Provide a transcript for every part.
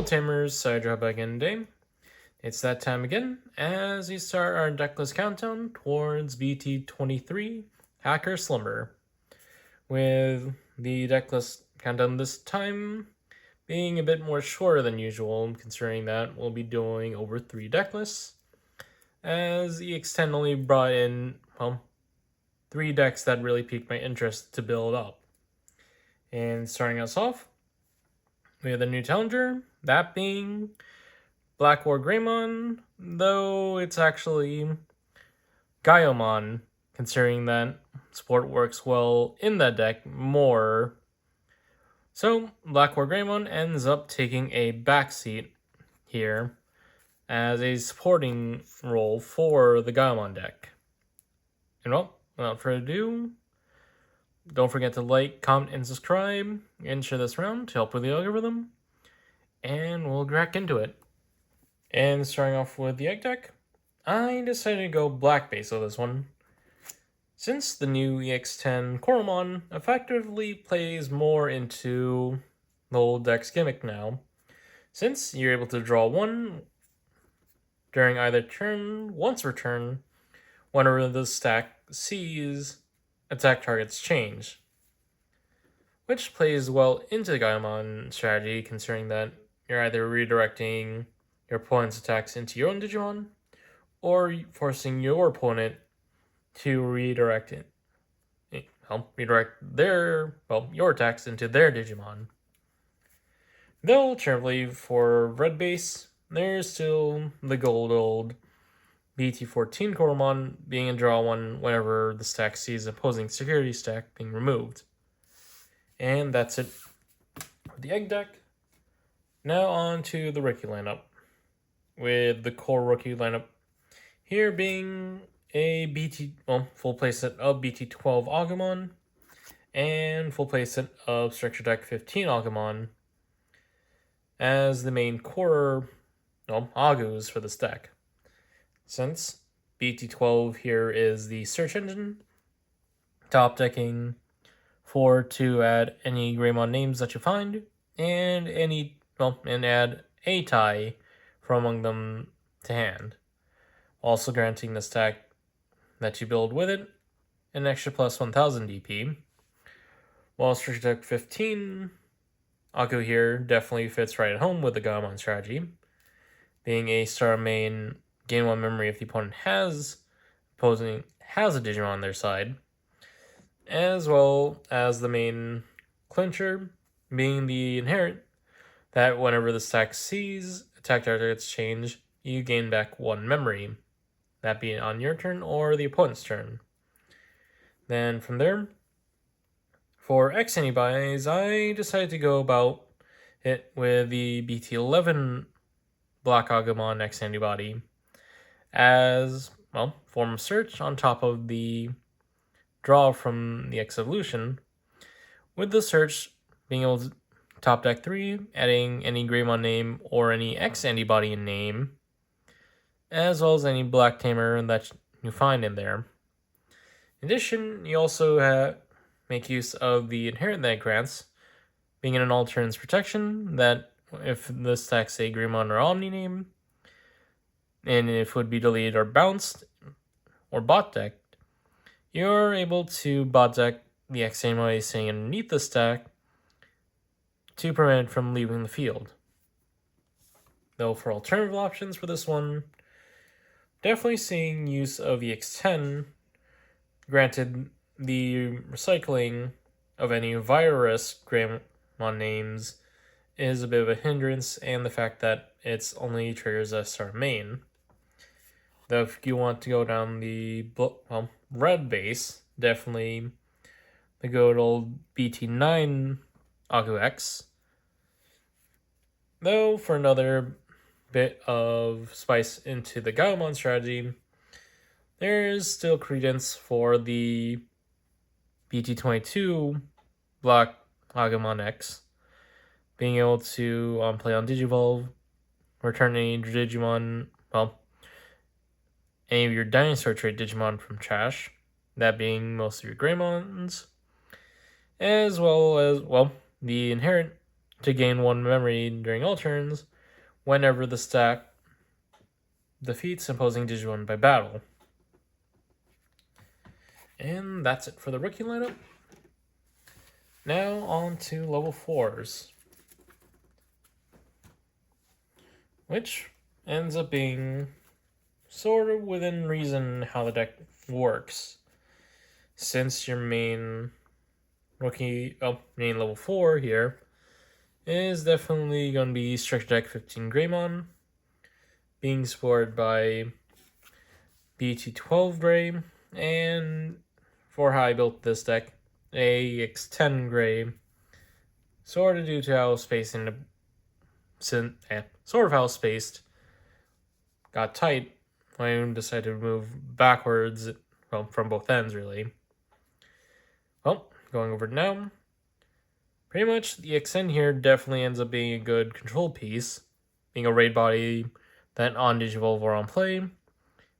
Hello Tamers, sorry to drop back in today. It's that time again as we start our decklist countdown towards BT23 Hacker Slumber. With the decklist countdown this time being a bit more shorter than usual, considering that we'll be doing over 3 decklists, as EX10 only brought in, 3 decks that really piqued my interest to build up. And starting us off, we have the new challenger, that being BlackWargreymon, though it's actually Gaiomon, considering that support works well in that deck more. So BlackWargreymon ends up taking a backseat here as a supporting role for the Gaiomon deck. And well, without further ado, don't forget to like, comment, and subscribe, and share this round to help with the algorithm, and we'll crack into it. And starting off with the egg deck, I decided to go black base with this one. Since the new EX10 Coromon effectively plays more into the old deck's gimmick now, since you're able to draw one during either turn, once per turn, whenever the stack sees attack targets change, which plays well into the Gaiomon strategy, considering that you're either redirecting your opponent's attacks into your own Digimon, or forcing your opponent to redirect your attacks into their Digimon. Though alternatively for red base, there's still the good old BT14 Coromon being a draw one whenever the stack sees opposing security stack being removed. And that's it for the egg deck. Now on to the rookie lineup, with the core rookie lineup here being a full playset of BT12 Agumon and full playset of Structure Deck 15 Agumon as the main core Agus for this deck. Since BT12 here is the search engine, top decking to add any Greymon names that you find, and add a tie from among them to hand, also granting the stack that you build with it an extra plus 1000 DP. While Structure Deck 15 Aku here definitely fits right at home with the Gaiomon strategy, being a star main, gain 1 memory if the opponent has a Digimon on their side, as well as the main clincher being the inherent that whenever the stack sees attack targets change, you gain back 1 memory, that being on your turn or the opponent's turn. Then from there, for X-Antibodies, I decided to go about it with the BT11 Black Agumon X-Antibody as, form of search on top of the draw from the X Evolution, with the search being able to top deck 3, adding any Greymon name or any X-Antibody name, as well as any Black Tamer that you find in there. In addition, you also make use of the inherent that grants, being in an all turns protection, that if the stacks a Greymon or Omni name, and if it would be deleted or bounced or bot decked, you're able to bot deck the X-Antibody sitting underneath the stack to prevent it from leaving the field. Though for alternative options for this one, definitely seeing use of EX10, granted the recycling of any virus Greymon names is a bit of a hindrance, and the fact that it's only triggers SR main. Though if you want to go down the red base, definitely the good old BT9 Agu X. Though for another bit of spice into the Gaiomon strategy, there is still credence for the BT22 Black Agumon X, being able to play on Digivolve, return any Digimon, any of your dinosaur trait Digimon from trash, that being most of your Greymons, as well as, the inherent to gain 1 memory during all turns whenever the stack defeats opposing Digimon by battle. And that's it for the rookie lineup. Now on to level 4s, which ends up being sort of within reason how the deck works. Since your main main level 4 here is definitely going to be Structure Deck 15 Greymon, being supported by BT12 Gray, and for how I built this deck, a EX10 Gray, sort of due to how how spaced got tight when I decided to move backwards, well, from both ends really. Well, going over it now, pretty much the EX10 here definitely ends up being a good control piece, being a raid body that on Digivolve or on play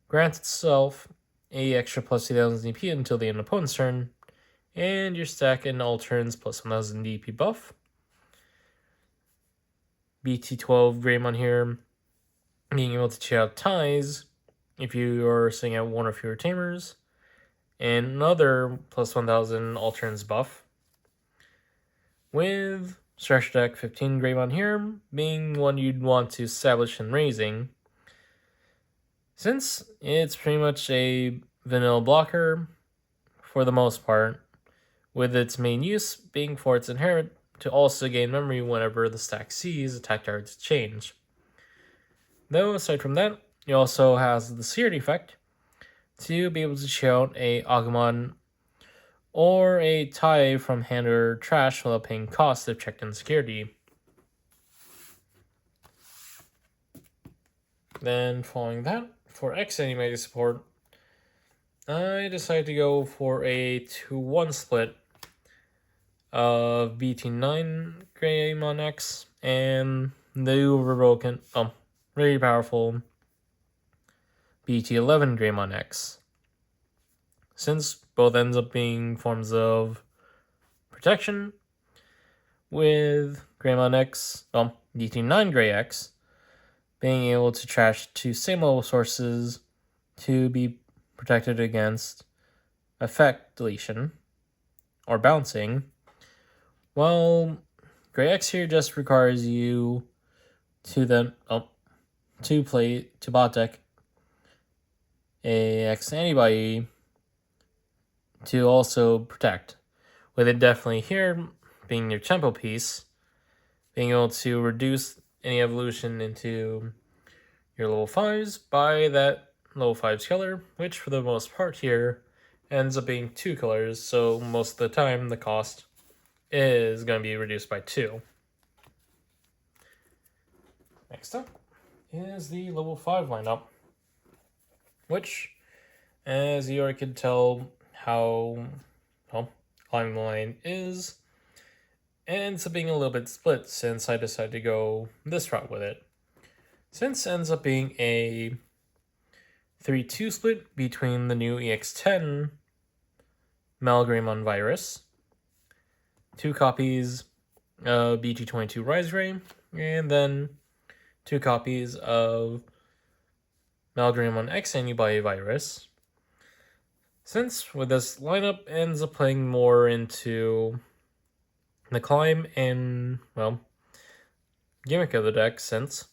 grants itself a extra plus 2000 DP until the end of opponent's turn, and your stack in all turns plus 1000 DP buff. BT12 Greymon here, being able to cheat out ties if you are sitting at 1 or fewer Tamers, and another plus 1000 all turns buff. With Structure Deck 15 Greymon here being one you'd want to establish in raising, since it's pretty much a vanilla blocker for the most part, with its main use being for its inherent to also gain memory whenever the stack sees attack targets change. Though aside from that, it also has the security effect to be able to shout a Agumon or a tie from hand or trash without paying cost if checked in security. Then following that, for X-Antibody support, I decided to go for a 2-1 split of BT9 Gaiomon X and the really powerful BT11 Greymon X. Since both ends up being forms of protection, with Greymon X, BT9 Grey X, being able to trash 2 same level sources to be protected against effect deletion or bouncing, while Grey X here just requires you to then to bot deck a X-Antibody to also protect, with it definitely here being your tempo piece, being able to reduce any evolution into your level 5s by that level 5's color, which for the most part here ends up being 2 colors, so most of the time the cost is going to be reduced by 2. Next up is the level 5 lineup, which, as you already could tell how climbing the line is, ends up being a little bit split since I decided to go this route with it. Since it ends up being a 3-2 split between the new EX10 BlackWargreymon Virus, 2 copies of BT22 Rise Ray, and then 2 copies of BlackWargreymon X-Antibody Virus. Since with this lineup ends up playing more into the climb and, gimmick of the deck, since,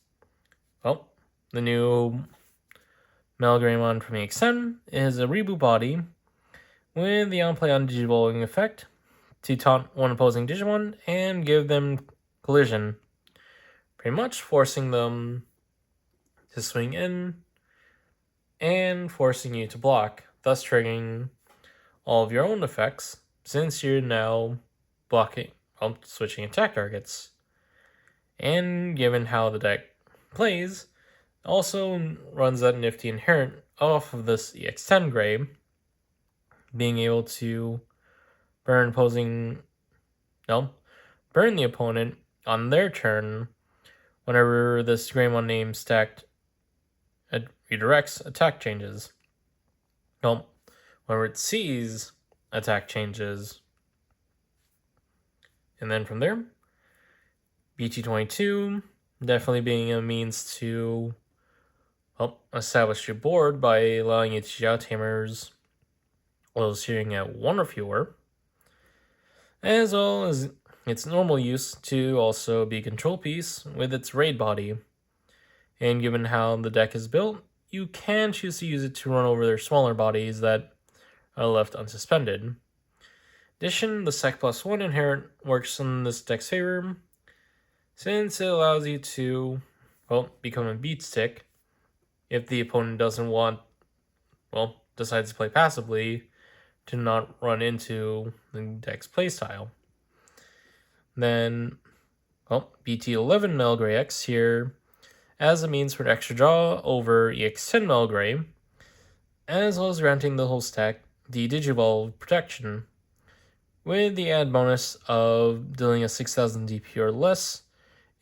the new BlackWargreymon from EX10 is a reboot body with the on-play on Digivolving effect to taunt one opposing Digimon and give them collision, pretty much forcing them to swing in and forcing you to block, thus triggering all of your own effects, since you're now switching attack targets. And given how the deck plays, also runs that nifty inherent off of this EX10 Gray, being able to burn the opponent on their turn whenever this Greymon name stacked redirects attack changes. Whenever it sees attack changes. And then from there, BT22 definitely being a means to establish your board by allowing you to check out Tamers while sitting at 1 or fewer, as well as its normal use to also be a control piece with its raid body. And given how the deck is built, you can choose to use it to run over their smaller bodies that are left unsuspended. In addition, the Sec +1 inherent works in this deck's favor, since it allows you to, become a beat stick if the opponent doesn't want, decides to play passively to not run into the deck's playstyle. Then, BT11 Melgrey X here as a means for an extra draw over EX10 Melgrey, as well as granting the whole stack the Digivolve protection, with the add bonus of dealing a 6000 DP or less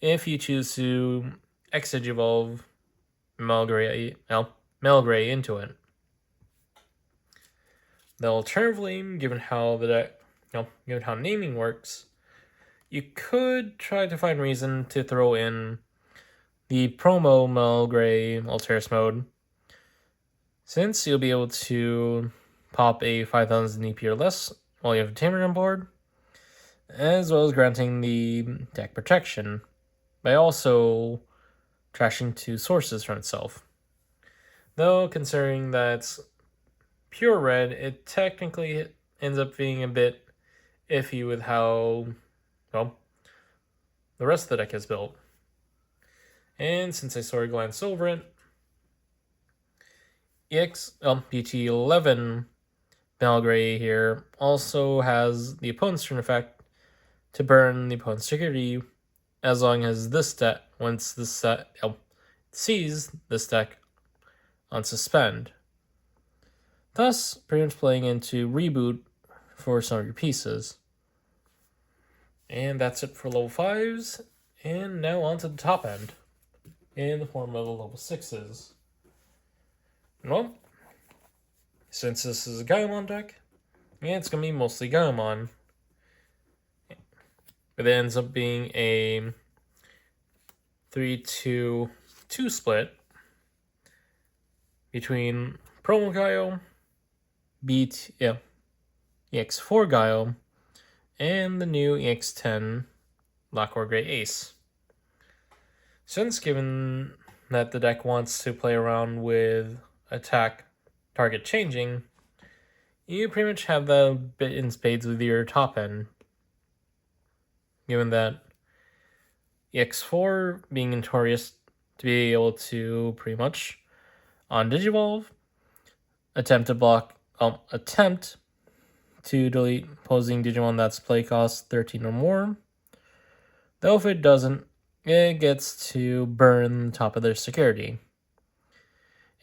if you choose to X-Digivolve Melgrey into it. Then alternatively, given how the deck, given how naming works, you could try to find reason to throw in the promo Melgrey Alteris mode, since you'll be able to pop a 5000 EP or less while you have a Tamer on board, as well as granting the deck protection by also trashing 2 sources from itself. Though, considering that's pure red, it technically ends up being a bit iffy with how, the rest of the deck is built. And since I sort of glanced over it, BT11 Melgrey here also has the opponent's turn effect to burn the opponent's security, as long as this deck, once this set sees this deck unsuspend. Thus, pretty much playing into reboot for some of your pieces. And that's it for level 5s, and now on to the top end, in the form of the level 6s. Well, since this is a Gaiomon deck, it's going to be mostly Gaiomon. It ends up being a 3-2-2 split between Promo Gaio, EX4 Gaio, and the new EX10 BlackWargreymon Ace. Since given that the deck wants to play around with attack target changing, you pretty much have that a bit in spades with your top end. Given that EX4 being notorious to be able to pretty much on Digivolve attempt to delete opposing Digimon that's play cost 13 or more. Though if it doesn't, it gets to burn the top of their security.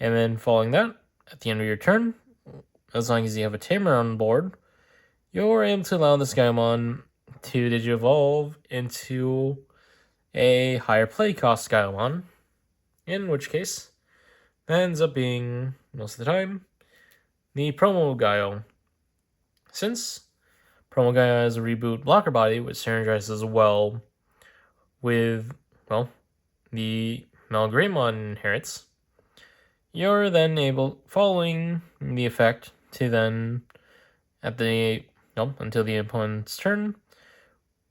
And then following that, at the end of your turn, as long as you have a Tamer on board, you're able to allow this Gaiomon to Digivolve into a higher play cost Gaiomon, in which case, that ends up being, most of the time, the Promo Gaio. Since Promo Gaio has a reboot blocker body, which synergizes well with, the BlackWargreymon inherits, you're then able, following the effect, to then, until the opponent's turn,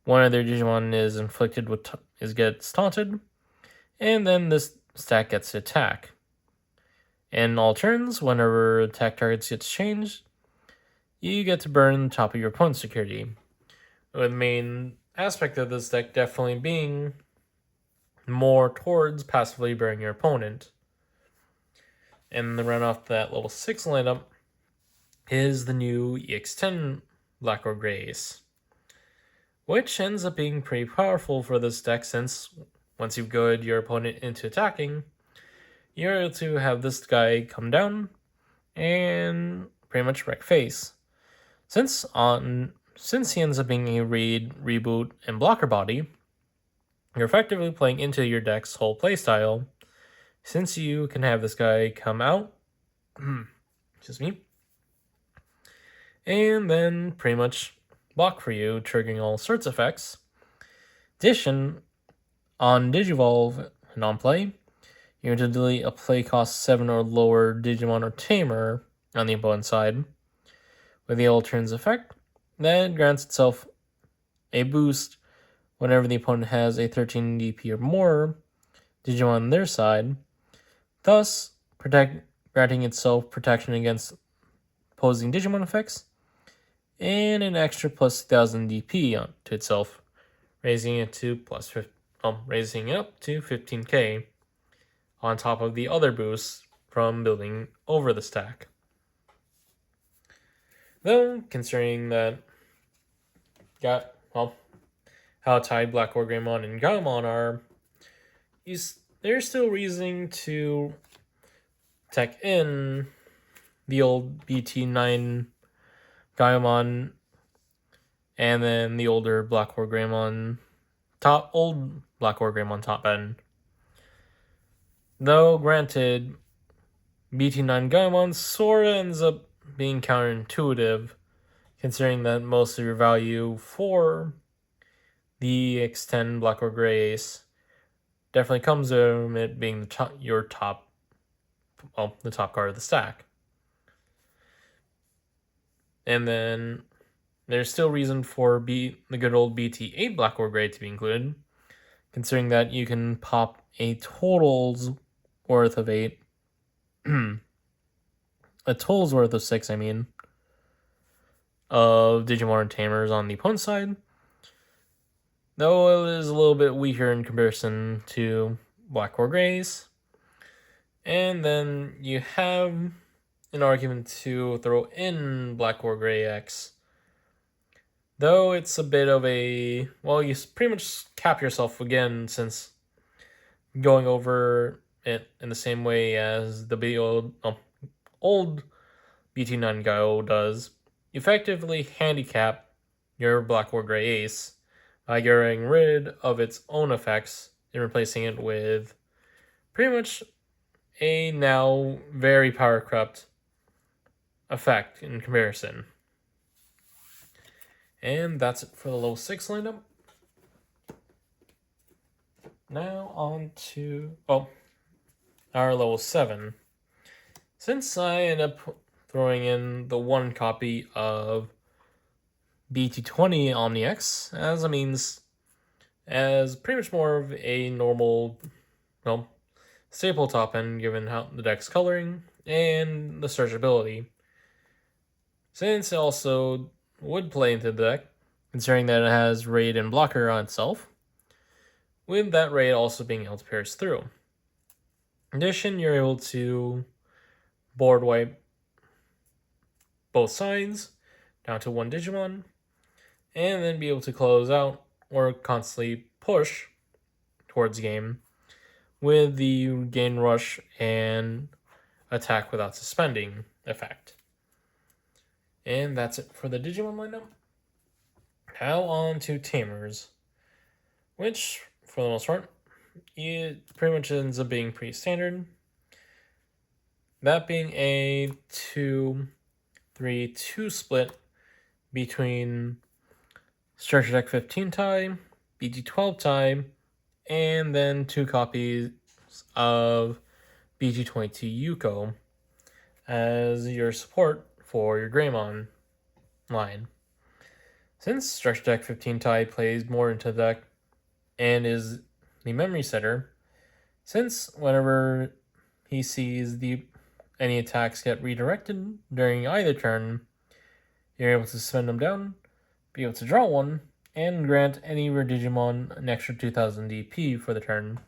one of their Digimon is inflicted with, gets taunted, and then this stack gets to attack. In all turns, whenever attack targets gets changed, you get to burn the top of your opponent's security. The main aspect of this deck definitely being more towards passively burning your opponent. And the run off that level 6 lineup is the new EX10 BlackWargreymon Ace, which ends up being pretty powerful for this deck, since once you've goaded your opponent into attacking, you're able to have this guy come down and pretty much wreck face. Since he ends up being a raid, reboot, and blocker body, you're effectively playing into your deck's whole playstyle, since you can have this guy come out, and then pretty much block for you, triggering all sorts of effects. In addition, On Digivolve and on play, you have to delete a play cost 7 or lower Digimon or Tamer on the opponent's side. With the All Turns effect, that grants itself a boost whenever the opponent has a 13 DP or more Digimon on their side, thus granting itself protection against opposing Digimon effects, and an extra plus 1000 DP to itself, raising it to raising it up to 15k on top of the other boosts from building over the stack. Though, considering that how tied BlackWargreymon and Gaiomon are, there's still reason to tech in the old BT9 Gaiomon and then the older BlackWargreymon old BlackWargreymon top end. Though granted, BT9 Gaiomon sorta ends up being counterintuitive, considering that most of your value for the EX10 BlackWargreymon Ace definitely comes from it being the top card of the stack. And then there's still reason for the good old BT8 BlackWargreymon to be included, considering that you can pop a total's worth of 8, a total's worth of 6, of Digimon and Tamers on the opponent's side, though it is a little bit weaker in comparison to BlackWargreymon. And then you have an argument to throw in BlackWargreymon X, though it's a bit of a, you pretty much cap yourself again, since going over it in the same way as the old BT9 Gaio does, you effectively handicap your BlackWargreymon Ace by getting rid of its own effects and replacing it with pretty much a now very power corrupt effect in comparison. And that's it for the level 6 lineup. Now on to our level 7. Since I end up throwing in the one copy of BT20 OmniX as pretty much more of a normal, staple top end given how the deck's coloring and the searchability. Since it also would play into the deck, considering that it has raid and blocker on itself, with that raid also being able to pierce through. In addition, you're able to board wipe both sides down to one Digimon, and then be able to close out or constantly push towards game with the gain rush and attack without suspending effect. And that's it for the Digimon lineup. Now on to Tamers, which for the most part, it pretty much ends up being pretty standard. That being a 2-3-2 split between Structure Deck 15 tie, BT12 tie, and then 2 copies of BT22 Yuko as your support for your Greymon line. Since Structure Deck 15 tie plays more into the deck and is the memory setter, since whenever he sees any attacks get redirected during either turn, you're able to suspend them down, be able to draw one, and grant any of your Digimon an extra 2000 DP for the turn.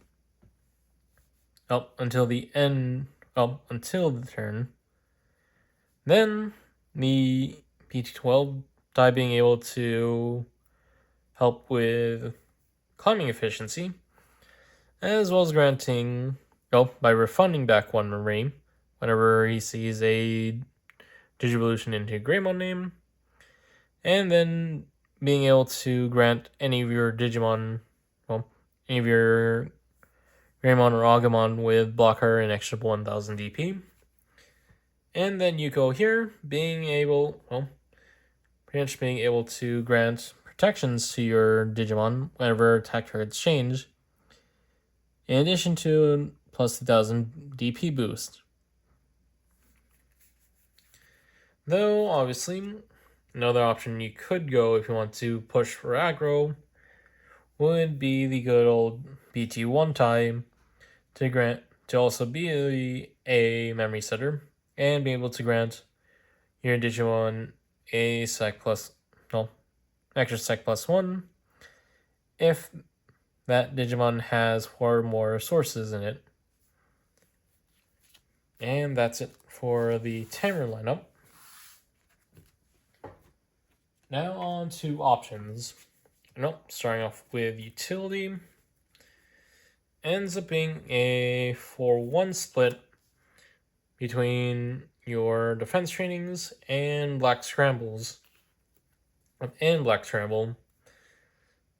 Until the turn. Then the BT12 die being able to help with climbing efficiency, as well as granting, by refunding back one memory whenever he sees a Digivolution into Greymon name, and then being able to grant any of your Digimon, any of your Greymon or Agumon with blocker an extra 1000 DP. And then Yuko here being able, pretty much being able to grant protections to your Digimon whenever attack targets change, in addition to plus 2000 DP boost. Though, obviously, another option you could go if you want to push for aggro would be the good old BT1 time to also be a memory setter and be able to grant your Digimon a extra sec plus 1 if that Digimon has 4 more sources in it. And that's it for the Tamer lineup. Now on to options. Starting off with utility. Ends up being a 4-1 split between your defense trainings and Black Scrambles. And Black Scramble.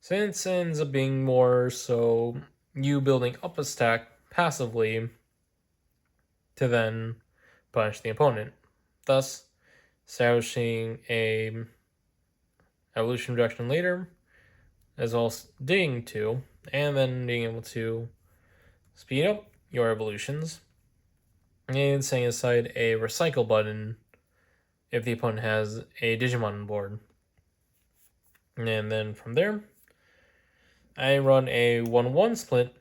Since it ends up being more so you building up a stack passively to then punish the opponent, thus establishing a evolution reduction later, as well as digging 2, and then being able to speed up your evolutions, and setting aside a recycle button if the opponent has a Digimon on board. And then from there, I run a 1-1 split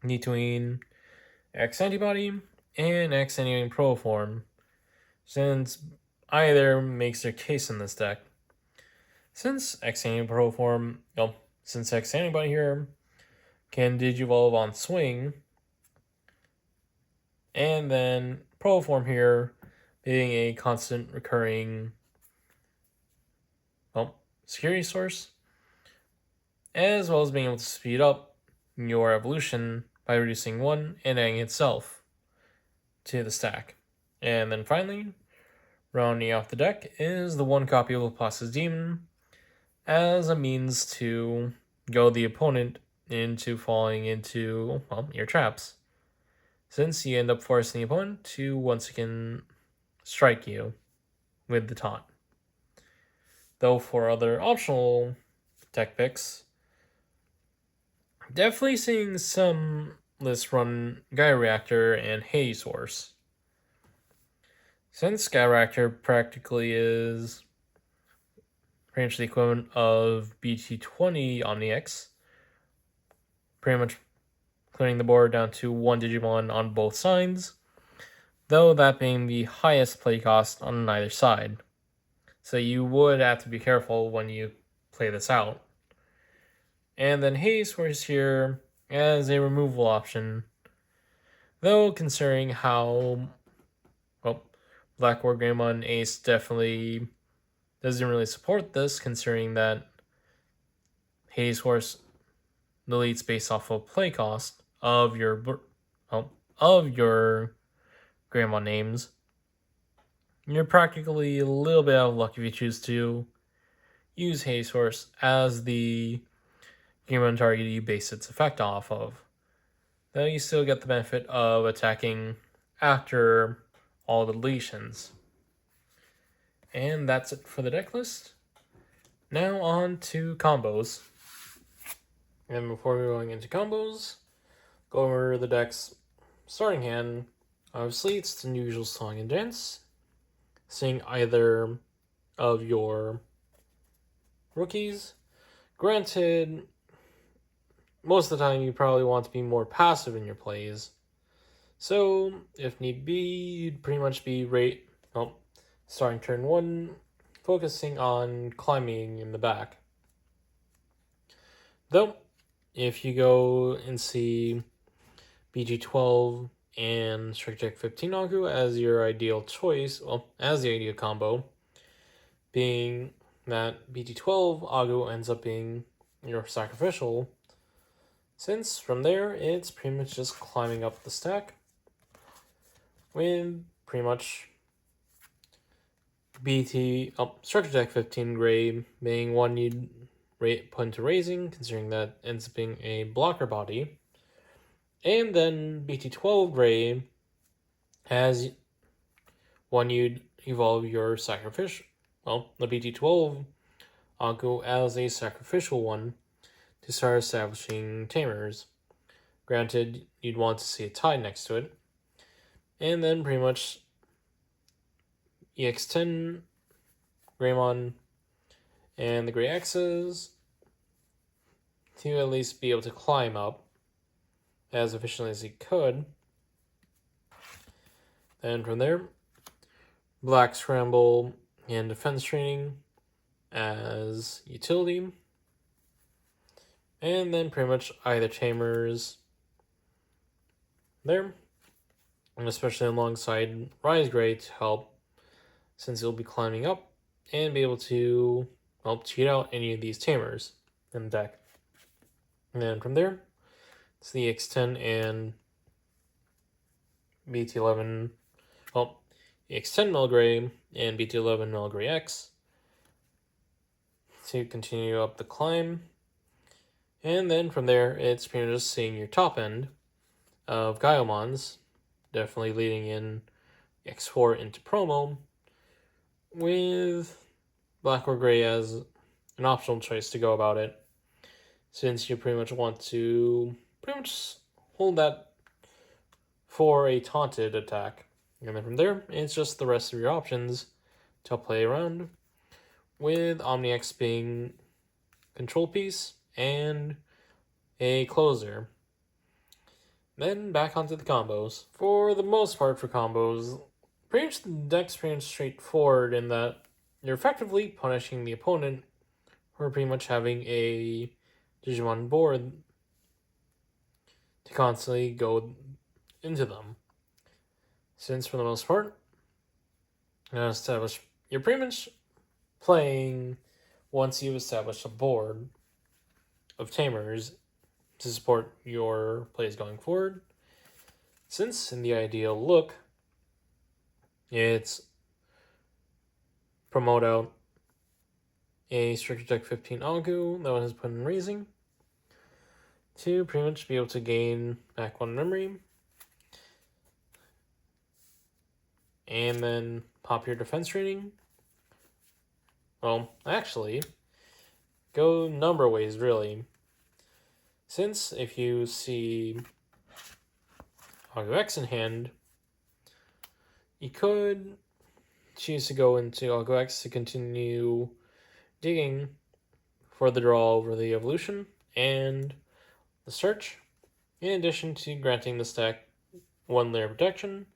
between X-Antibody and X-Antibody Pro form, since either makes their case in this deck. Since X-Antibody Pro form, since X-Antibody here can Digivolve on swing, and then Pro form here being a constant recurring security source, as well as being able to speed up your evolution by reducing 1 and adding itself to the stack. And then finally, rounding off the deck is the 1 copy of Laplace's Demon as a means to go the opponent into falling into, your traps, since you end up forcing the opponent to once again strike you with the taunt. Though for other optional tech picks, definitely seeing some lists run Gaia Reactor and Hades Horse. Since Gaia Reactor practically is pretty much the equivalent of BT20 OmniX, pretty much clearing the board down to 1 Digimon on both sides, though that being the highest play cost on either side. So you would have to be careful when you play this out. And then Haze Horse here as a removal option, though considering how BlackWargreymon Ace definitely doesn't really support this, considering that Hades Horse deletes based off of play cost of your Greymon names. You're practically a little bit out of luck if you choose to use Hades Horse as the Greymon target you base its effect off of. Though you still get the benefit of attacking after all the deletions. And that's it for the deck list. Now on to combos. And before we're going into combos, go over the deck's starting hand. Obviously, it's the usual Song and Dance, seeing either of your rookies. Granted, most of the time you probably want to be more passive in your plays, so if need be, you'd pretty much be starting turn 1, focusing on climbing in the back. Though, if you go and see BG12 and Strike Deck 15 Agu as your ideal choice, as the ideal combo, being that BG12 Agu ends up being your sacrificial, since from there it's pretty much just climbing up the stack with pretty much Structure Deck 15 Gray being one you'd put into raising, considering that ends up being a blocker body. And then BT12 Gray has one you'd evolve your sacrificial, the BT12 Agu as a sacrificial one to start establishing Tamers. Granted, you'd want to see a tide next to it. And then pretty much EX10, Greymon, and the Grey X's to at least be able to climb up as efficiently as he could. Then from there, Black Scramble and Defense Training as utility. And then pretty much either Tamers there, and especially alongside Rise Gray to help, since he'll be climbing up and be able to help cheat out any of these Tamers in the deck. And then from there, it's the X10 and BT11, well, X10 Melgray and BT11 Melgray X to continue up the climb. And then from there, it's pretty much just seeing your top end of Gaiomons, definitely leading in X4 into promo, with BlackWargreymon as an optional choice to go about it, since you pretty much want to hold that for a taunted attack. And then from there, it's just the rest of your options to play around, with OmniX being control piece and a closer. Then back onto the combos. For the most part for combos, pretty much the deck's pretty straightforward in that you're effectively punishing the opponent for pretty much having a Digimon board to constantly go into them. Since for the most part, you're pretty much playing once you've established a board of Tamers to support your plays going forward. Since in the ideal look, it's promote out a Structure Deck 15 Algu that one has put in Raising to pretty much be able to gain back one memory, and then pop your defense rating. Well, actually, go number ways really. Since if you see Algu X in hand, you could choose to go into Algu X to continue digging for the draw over the evolution and the search, in addition to granting the stack one layer of protection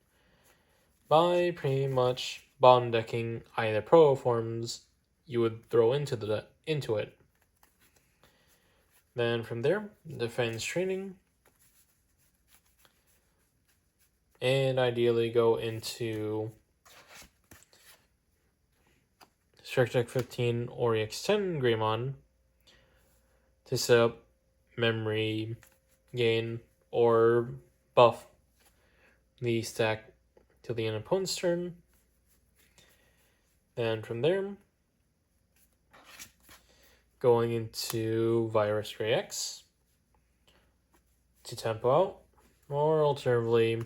by pretty much bottom decking either pro forms you would throw into it. Then from there, defense training, and ideally go into Structure Deck 15 or EX10 Greymon to set up memory gain or buff the stack till the end of opponent's turn. Then from there, going into Virus Gray X to tempo out, or alternatively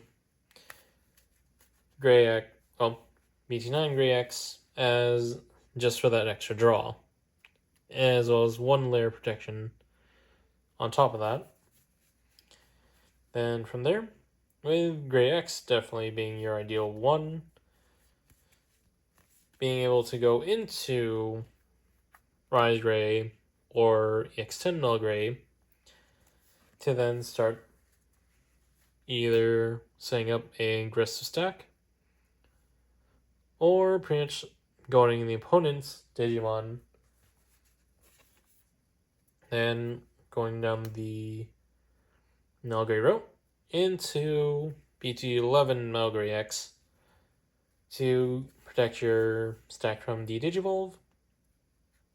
Gray X, BT9 Gray X as just for that extra draw, as well as one layer of protection on top of that. Then from there, with Gray X definitely being your ideal one, being able to go into Rise Gray or EX10 Melgray to then start either setting up a aggressive stack or pretty much going in the opponent's Digimon, then going down the Melgray route into BT11 Melgray X to protect your stack from the Digivolve,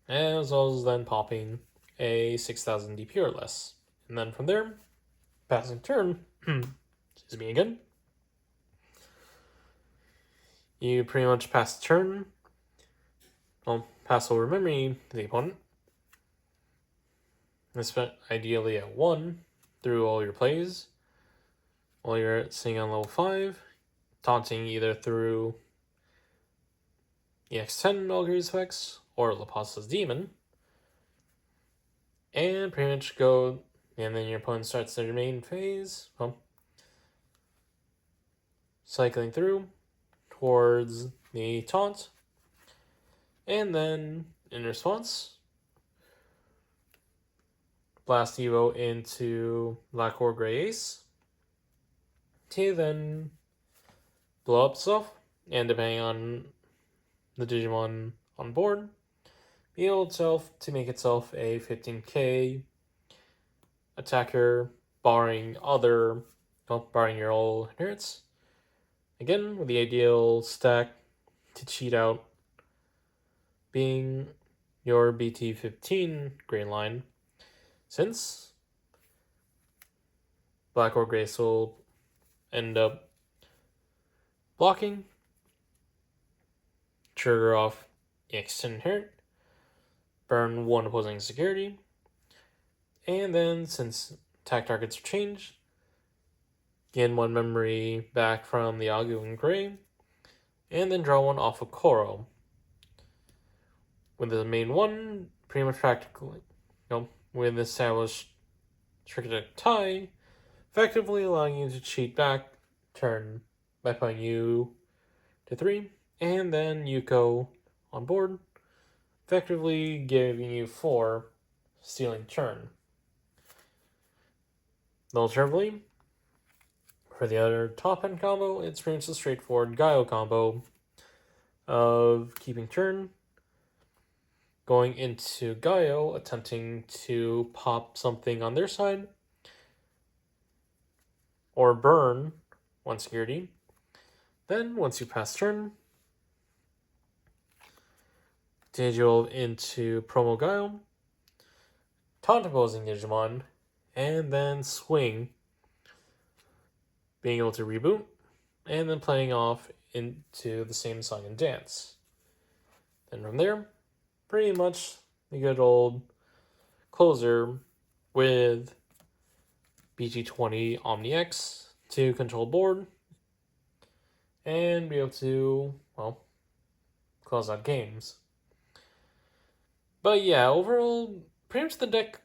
as well as then popping a 6000 DP or less. And then from there, passing turn, excuse me again, you pretty much pass the turn, pass over memory to the opponent, ideally at 1 through all your plays, while you're sitting on level 5, taunting either through EX10 Melgray's effects or La Pasta's Demon. and pretty much go, and then your opponent starts their main phase, well, cycling through towards the taunt, and then in response, blast Evo into BlackWargreymon to then blow up stuff, and depending on the Digimon on board, be able to make itself a 15k attacker, barring your old inherits. Again, with the ideal stack to cheat out being your BT15 green line, since BlackWargreymon will end up blocking, trigger off EX10 inherit, burn one opposing security, and then since attack targets are changed, gain one memory back from the Agu and Gray, and then draw one off of Koro. With the main one, pretty much practically, with established trick tie, effectively allowing you to cheat back turn by putting you to 3, and then Yuko on board, effectively giving you 4, stealing turn. Alternatively, for the other top end combo, it's pretty much a straightforward Gaio combo of keeping turn, going into Gaio, attempting to pop something on their side, or burn one security. Then, once you pass turn, Digio into Promo Gaio, taunt opposing Digimon, and then swing, being able to reboot, and then playing off into the same song and dance. Then from there, pretty much the good old closer with BG20 Omni X to control board and be able to, close out games. But yeah, overall, pretty much the deck's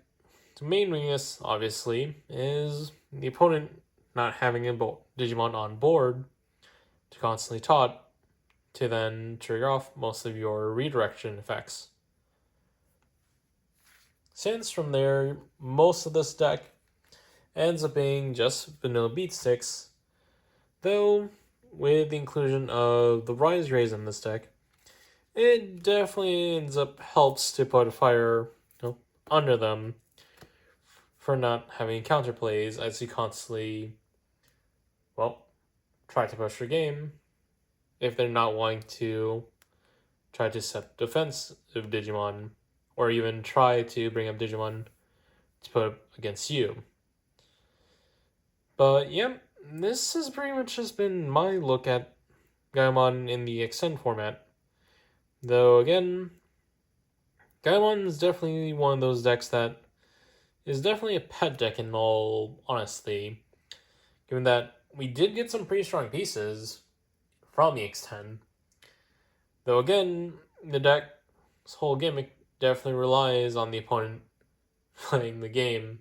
main weakness, obviously, is the opponent not having a Digimon on board to constantly taunt to then trigger off most of your redirection effects. Since from there, most of this deck ends up being just vanilla beat sticks, though with the inclusion of the Rise Rays in this deck, it definitely helps to put a fire under them for not having counterplays as you constantly, try to push your game if they're not wanting to try to set defensive Digimon or even try to bring up Digimon to put up against you. But yeah, this has pretty much just been my look at Gaiomon in the EX10 format. Though again, Gaiomon is definitely one of those decks that is definitely a pet deck in all honesty, given that we did get some pretty strong pieces from the EX10. Though again, the deck's whole gimmick definitely relies on the opponent playing the game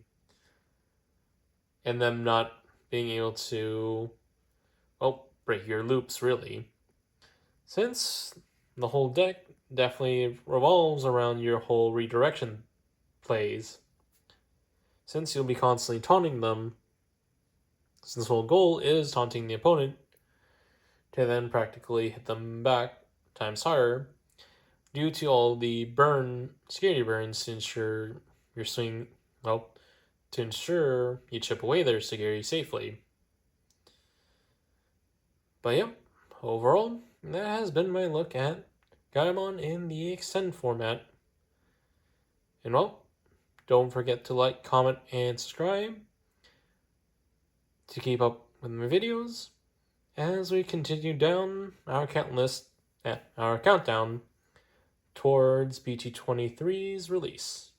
and them not being able to, break your loops, really. Since the whole deck definitely revolves around your whole redirection plays. Since you'll be constantly taunting them, since the whole goal is taunting the opponent to then practically hit them back times higher due to all the security burns to ensure your swing, to ensure you chip away their security safely. But yeah, overall, that has been my look at Gaiomon in the EX10 format. And don't forget to like, comment, and subscribe to keep up with my videos as we continue down our countdown towards BT23's release.